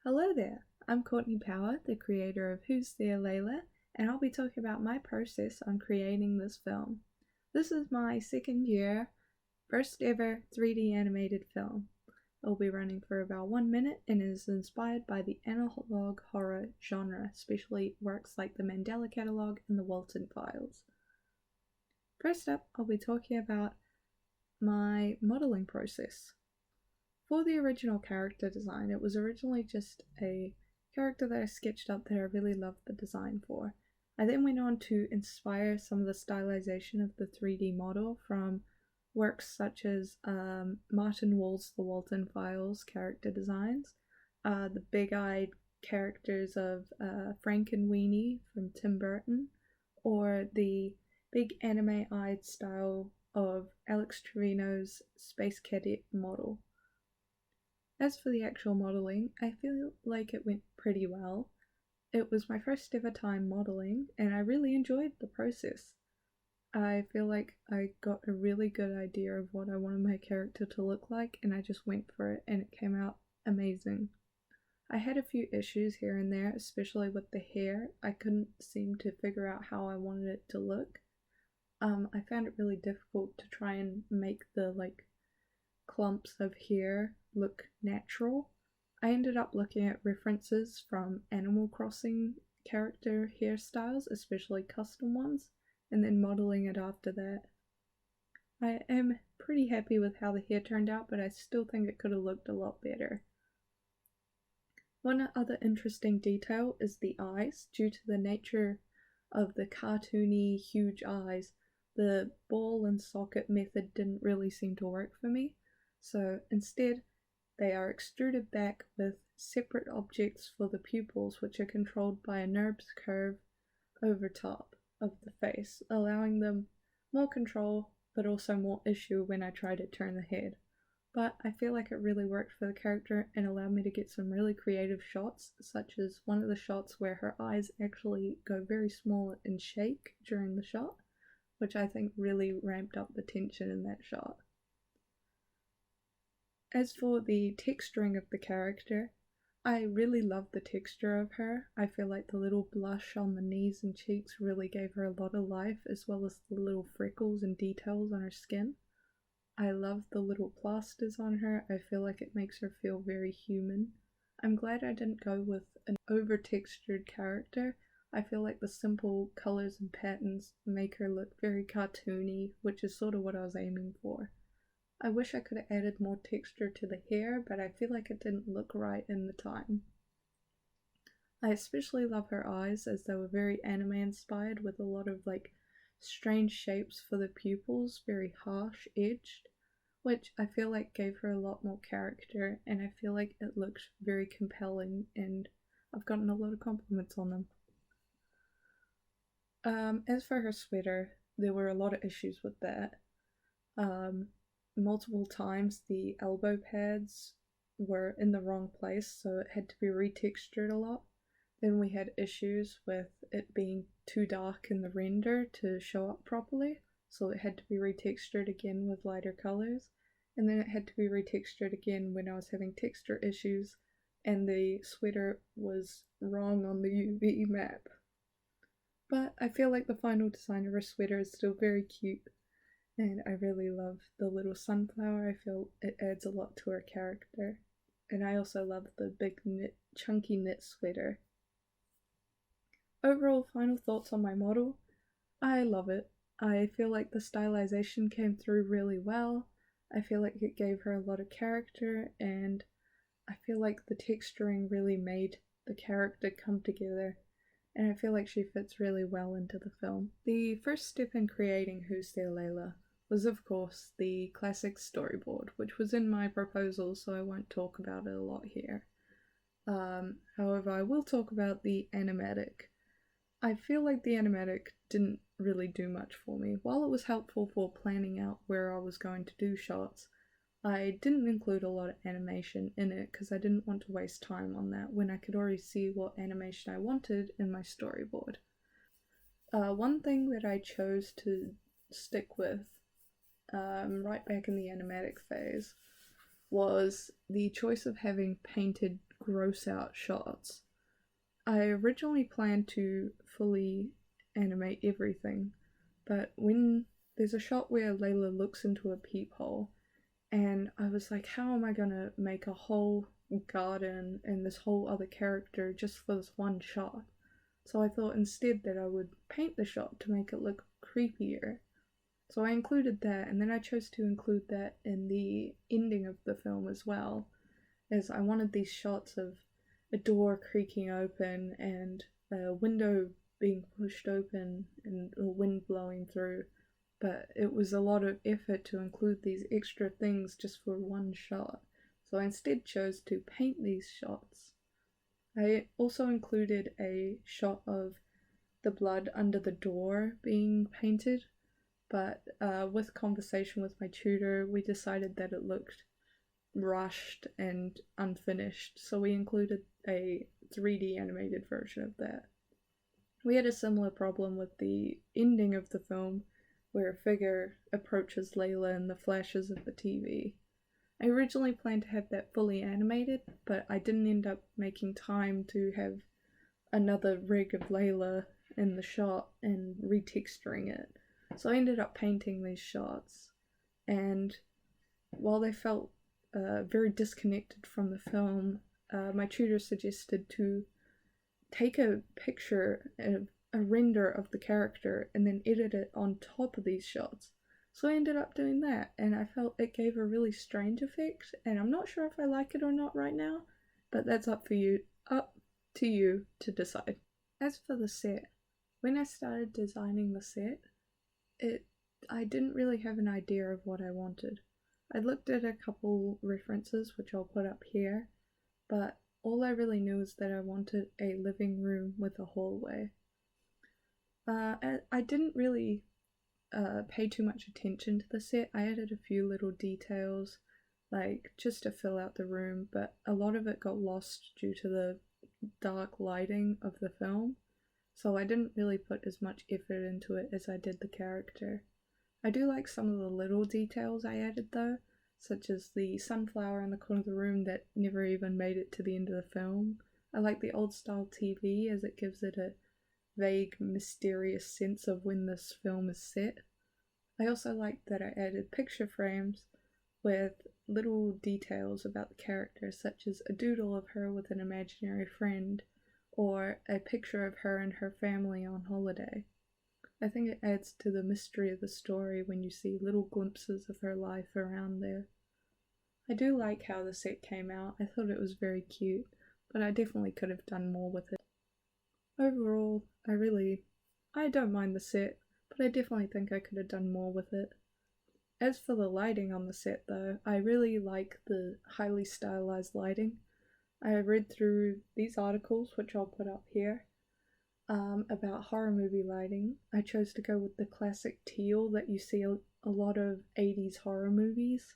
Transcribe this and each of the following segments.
Hello there, I'm Courtney Power, the creator of There Layla, and I'll be talking about my process on creating this film. This is my second year, first ever 3D animated film. It'll be running for about 1 minute and is inspired by the analog horror genre, especially works like the Mandela Catalogue and the Walton Files. First up, I'll be talking about my modeling process. For the original character design, it was originally just a character that I sketched up that I really loved the design for. I then went on to inspire some of the stylization of the 3D model from works such as Martin Wall's The Walton Files character designs, the big-eyed characters of Frank and Weenie from Tim Burton, or the big anime-eyed style of Alex Trevino's Space Cadet model. As for the actual modelling, I feel like it went pretty well. It was my first ever time modelling, and I really enjoyed the process. I feel like I got a really good idea of what I wanted my character to look like, and I just went for it, and it came out amazing. I had a few issues here and there, especially with the hair. I couldn't seem to figure out how I wanted it to look. I found it really difficult to try and make the clumps of hair look natural. I ended up looking at references from Animal Crossing character hairstyles, especially custom ones, and then modeling it after that. I am pretty happy with how the hair turned out, but I still think it could have looked a lot better. One other interesting detail is the eyes. Due to the nature of the cartoony, huge eyes, the ball and socket method didn't really seem to work for me. So instead, they are extruded back with separate objects for the pupils, which are controlled by a NURBS curve over top of the face, allowing them more control but also more issue when I try to turn the head. But I feel like it really worked for the character and allowed me to get some really creative shots, such as one of the shots where her eyes actually go very small and shake during the shot, which I think really ramped up the tension in that shot. As for the texturing of the character, I really love the texture of her. I feel like the little blush on the knees and cheeks really gave her a lot of life, as well as the little freckles and details on her skin. I love the little plasters on her. I feel like it makes her feel very human. I'm glad I didn't go with an over-textured character. I feel like the simple colors and patterns make her look very cartoony, which is sort of what I was aiming for. I wish I could have added more texture to the hair, but I feel like it didn't look right in the time. I especially love her eyes, as they were very anime inspired, with a lot of strange shapes for the pupils, very harsh edged, which I feel like gave her a lot more character, and I feel like it looked very compelling, and I've gotten a lot of compliments on them. As for her sweater, there were a lot of issues with that. Multiple times the elbow pads were in the wrong place, so it had to be retextured a lot. Then we had issues with it being too dark in the render to show up properly, so it had to be retextured again with lighter colors. And then it had to be retextured again when I was having texture issues and the sweater was wrong on the UV map. But I feel like the final design of her sweater is still very cute, and I really love the little sunflower. I feel it adds a lot to her character. And I also love the big chunky knit sweater. Overall, final thoughts on my model. I love it. I feel like the stylization came through really well. I feel like it gave her a lot of character, and I feel like the texturing really made the character come together, and I feel like she fits really well into the film. The first step in creating Who's There Layla was, of course, the classic storyboard, which was in my proposal, so I won't talk about it a lot here. However, I will talk about the animatic. I feel like the animatic didn't really do much for me. While it was helpful for planning out where I was going to do shots, I didn't include a lot of animation in it because I didn't want to waste time on that when I could already see what animation I wanted in my storyboard. One thing that I chose to stick with right back in the animatic phase was the choice of having painted gross out shots. I originally planned to fully animate everything, but when there's a shot where Layla looks into a peephole, and I was like, how am I gonna make a whole garden and this whole other character just for this one shot? So I thought instead that I would paint the shot to make it look creepier. So I included that, and then I chose to include that in the ending of the film as well, as I wanted these shots of a door creaking open and a window being pushed open and the wind blowing through. But it was a lot of effort to include these extra things just for one shot, so I instead chose to paint these shots. I also included a shot of the blood under the door being painted, but with conversation with my tutor, we decided that it looked rushed and unfinished, so we included a 3D animated version of that. We had a similar problem with the ending of the film, where a figure approaches Layla in the flashes of the TV. I originally planned to have that fully animated, but I didn't end up making time to have another rig of Layla in the shot and retexturing it. So I ended up painting these shots, and while they felt very disconnected from the film, my tutor suggested to take a picture, a render of the character, and then edit it on top of these shots. So I ended up doing that, and I felt it gave a really strange effect, and I'm not sure if I like it or not right now, but that's up to you to decide. As for the set, when I started designing the set, I didn't really have an idea of what I wanted. I looked at a couple references, which I'll put up here, but all I really knew is that I wanted a living room with a hallway. I didn't really pay too much attention to the set. I added a few little details, like just to fill out the room, but a lot of it got lost due to the dark lighting of the film, so I didn't really put as much effort into it as I did the character. I do like some of the little details I added though, such as the sunflower in the corner of the room that never even made it to the end of the film. I like the old style TV as it gives it a vague, mysterious sense of when this film is set. I also like that I added picture frames with little details about the character, such as a doodle of her with an imaginary friend, or a picture of her and her family on holiday. I think it adds to the mystery of the story when you see little glimpses of her life around there. I do like how the set came out. I thought it was very cute, but I definitely could have done more with it. Overall, I don't mind the set, but I definitely think I could have done more with it. As for the lighting on the set though, I really like the highly stylized lighting. I read through these articles, which I'll put up here, about horror movie lighting. I chose to go with the classic teal that you see a lot of 80s horror movies.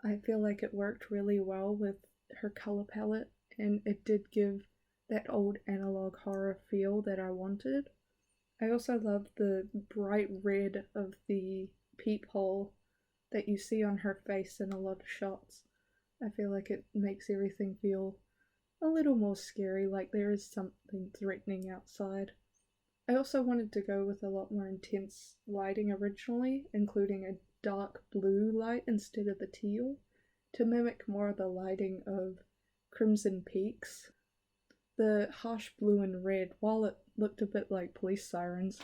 I feel like it worked really well with her color palette, and it did give that old analog horror feel that I wanted. I also love the bright red of the peephole that you see on her face in a lot of shots. I feel like it makes everything feel a little more scary, like there is something threatening outside. I also wanted to go with a lot more intense lighting originally, including a dark blue light instead of the teal, to mimic more of the lighting of Crimson Peaks. The harsh blue and red, while it looked a bit like police sirens,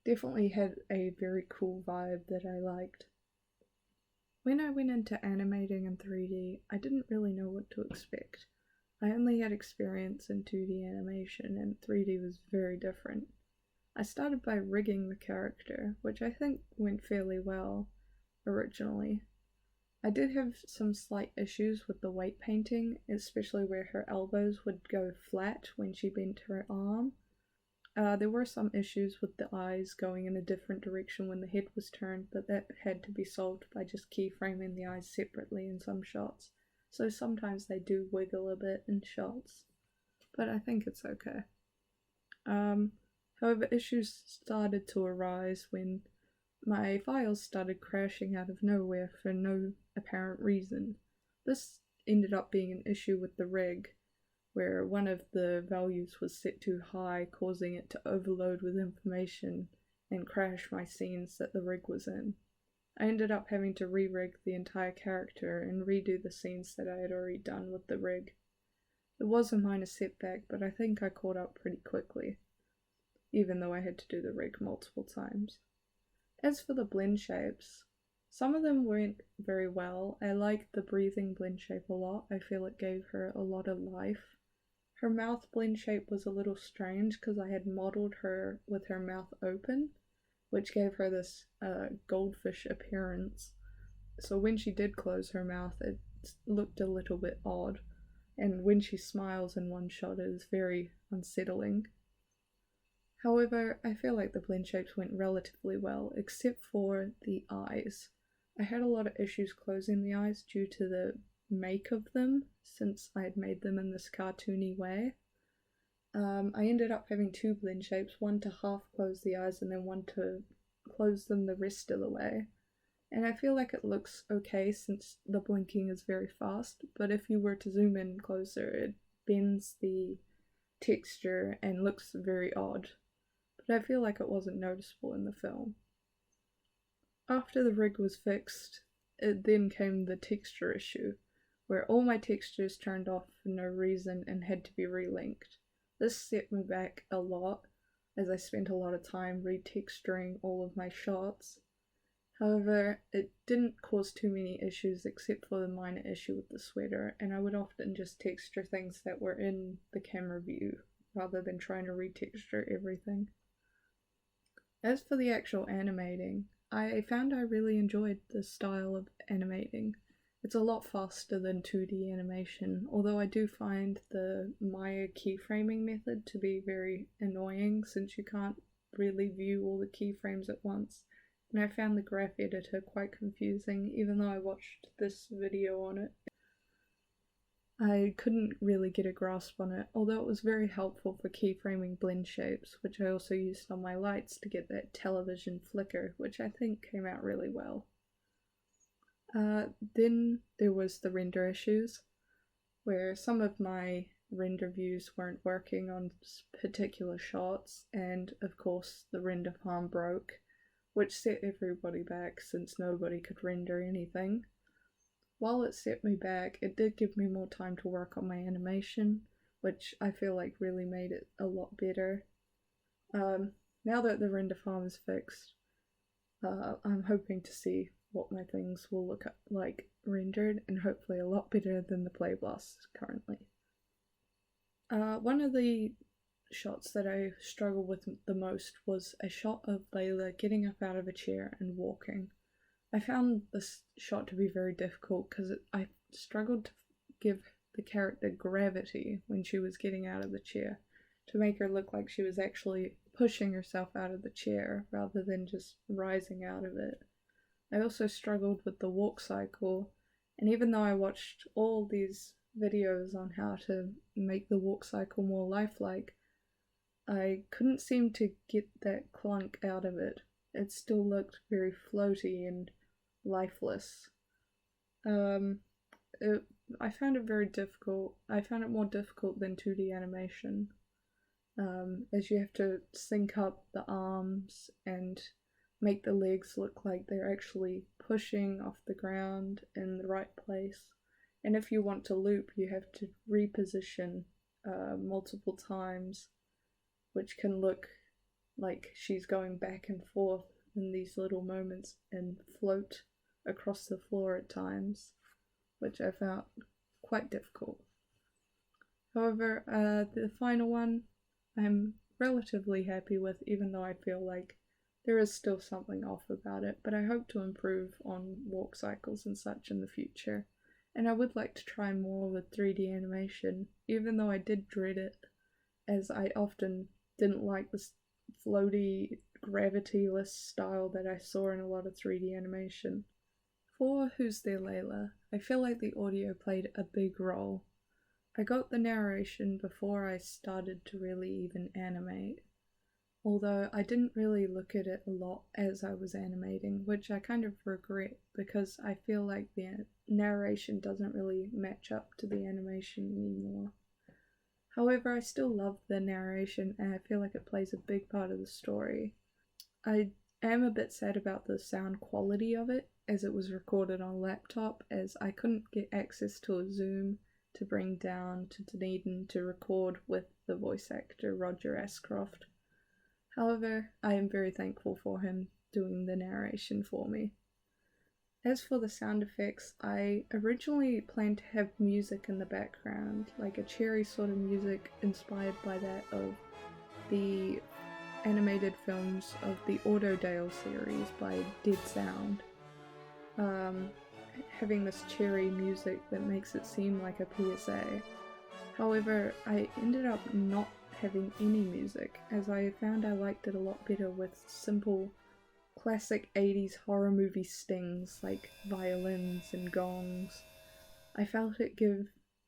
definitely had a very cool vibe that I liked. When I went into animating in 3D, I didn't really know what to expect. I only had experience in 2D animation, and 3D was very different. I started by rigging the character, which I think went fairly well originally. I did have some slight issues with the weight painting, especially where her elbows would go flat when she bent her arm. There were some issues with the eyes going in a different direction when the head was turned, but that had to be solved by just keyframing the eyes separately in some shots. So sometimes they do wiggle a bit in shots, but I think it's okay. However, issues started to arise when my files started crashing out of nowhere for no apparent reason. This ended up being an issue with the rig, where one of the values was set too high, causing it to overload with information and crash my scenes that the rig was in. I ended up having to re-rig the entire character and redo the scenes that I had already done with the rig. It was a minor setback, but I think I caught up pretty quickly, even though I had to do the rig multiple times. As for the blend shapes, some of them went very well. I liked the breathing blend shape a lot. I feel it gave her a lot of life. Her mouth blend shape was a little strange because I had modeled her with her mouth open, which gave her this goldfish appearance. So when she did close her mouth, it looked a little bit odd, and when she smiles in one shot, it is very unsettling. However, I feel like the blend shapes went relatively well, except for the eyes. I had a lot of issues closing the eyes due to the make of them, since I had made them in this cartoony way. I ended up having two blend shapes, one to half close the eyes and then one to close them the rest of the way. And I feel like it looks okay since the blinking is very fast, but if you were to zoom in closer, it bends the texture and looks very odd. But I feel like it wasn't noticeable in the film. After the rig was fixed, it then came the texture issue, where all my textures turned off for no reason and had to be relinked. This set me back a lot, as I spent a lot of time retexturing all of my shots. However, it didn't cause too many issues except for the minor issue with the sweater, and I would often just texture things that were in the camera view, rather than trying to retexture everything. As for the actual animating, I found I really enjoyed the style of animating. It's a lot faster than 2D animation, although I do find the Maya keyframing method to be very annoying since you can't really view all the keyframes at once, and I found the graph editor quite confusing even though I watched this video on it. I couldn't really get a grasp on it, although it was very helpful for keyframing blend shapes, which I also used on my lights to get that television flicker, which I think came out really well. Then there was the render issues, where some of my render views weren't working on particular shots, and of course the render farm broke, which set everybody back since nobody could render anything. While it set me back, it did give me more time to work on my animation, which I feel like really made it a lot better. Now that the render farm is fixed, I'm hoping to see what my things will look like rendered, and hopefully a lot better than the Play Blast currently. One of the shots that I struggled with the most was a shot of Layla getting up out of a chair and walking. I found this shot to be very difficult because I struggled to give the character gravity when she was getting out of the chair, to make her look like she was actually pushing herself out of the chair rather than just rising out of it. I also struggled with the walk cycle, and even though I watched all these videos on how to make the walk cycle more lifelike, I couldn't seem to get that clunk out of it. It still looked very floaty and lifeless. I found it very difficult. I found it more difficult than 2D animation, as you have to sync up the arms and make the legs look like they're actually pushing off the ground in the right place. And if you want to loop, you have to reposition multiple times, which can look like she's going back and forth in these little moments and float across the floor at times, which I found quite difficult. However, the final one I'm relatively happy with, even though I feel like there is still something off about it, but I hope to improve on walk cycles and such in the future. And I would like to try more with 3D animation, even though I did dread it, as I often didn't like this floaty, gravity-less style that I saw in a lot of 3D animation. For Who's There Layla, I feel like the audio played a big role. I got the narration before I started to really even animate, although I didn't really look at it a lot as I was animating, which I kind of regret because I feel like the narration doesn't really match up to the animation anymore. However, I still love the narration and I feel like it plays a big part of the story. I am a bit sad about the sound quality of it as it was recorded on a laptop, as I couldn't get access to a Zoom to bring down to Dunedin to record with the voice actor Roger Ascroft. However, I am very thankful for him doing the narration for me. As for the sound effects, I originally planned to have music in the background, like a cheery sort of music inspired by that of the animated films of the Autodale series by Dead Sound. Having this cheery music that makes it seem like a PSA. However, I ended up not having any music, as I found I liked it a lot better with simple classic 80s horror movie stings like violins and gongs. I felt it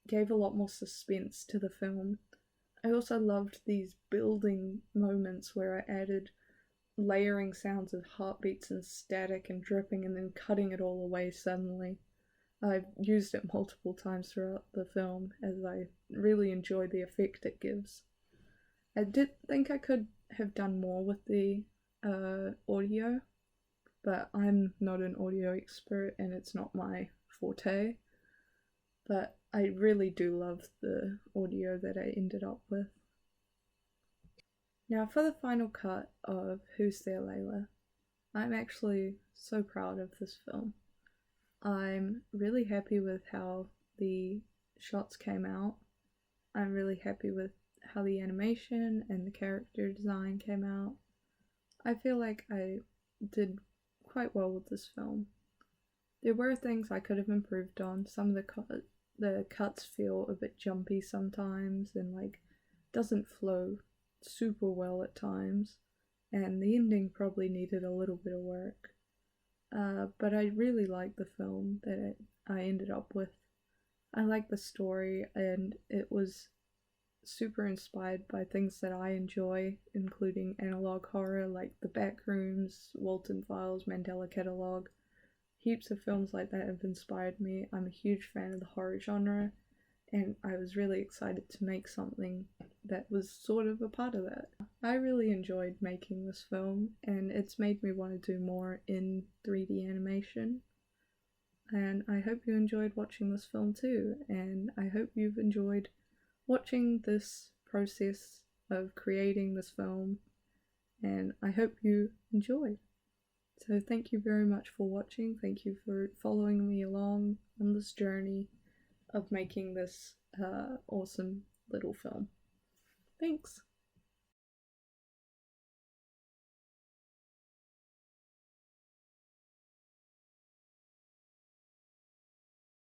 gave a lot more suspense to the film. I also loved these building moments where I added layering sounds of heartbeats and static and dripping and then cutting it all away suddenly. I've used it multiple times throughout the film as I really enjoy the effect it gives. I did think I could have done more with the audio, but I'm not an audio expert and it's not my forte. But I really do love the audio that I ended up with. Now, for the final cut of Who's There Layla, I'm actually so proud of this film. I'm really happy with how the shots came out. I'm really happy with how the animation and the character design came out. I feel like I did quite well with this film. There were things I could have improved on. Some of the cuts feel a bit jumpy sometimes and like doesn't flow super well at times, and the ending probably needed a little bit of work. But I really like the film that I ended up with. I like the story, and it was super inspired by things that I enjoy, including analog horror like The Backrooms, Walton Files, Mandela Catalogue. Heaps of films like that have inspired me. I'm a huge fan of the horror genre, and I was really excited to make something that was sort of a part of that. I really enjoyed making this film, and it's made me want to do more in 3D animation. And I hope you enjoyed watching this film too, and I hope you've enjoyed watching this process of creating this film, and I hope you enjoyed. So thank you very much for watching. Thank you for following me along on this journey of making this awesome little film. Thanks.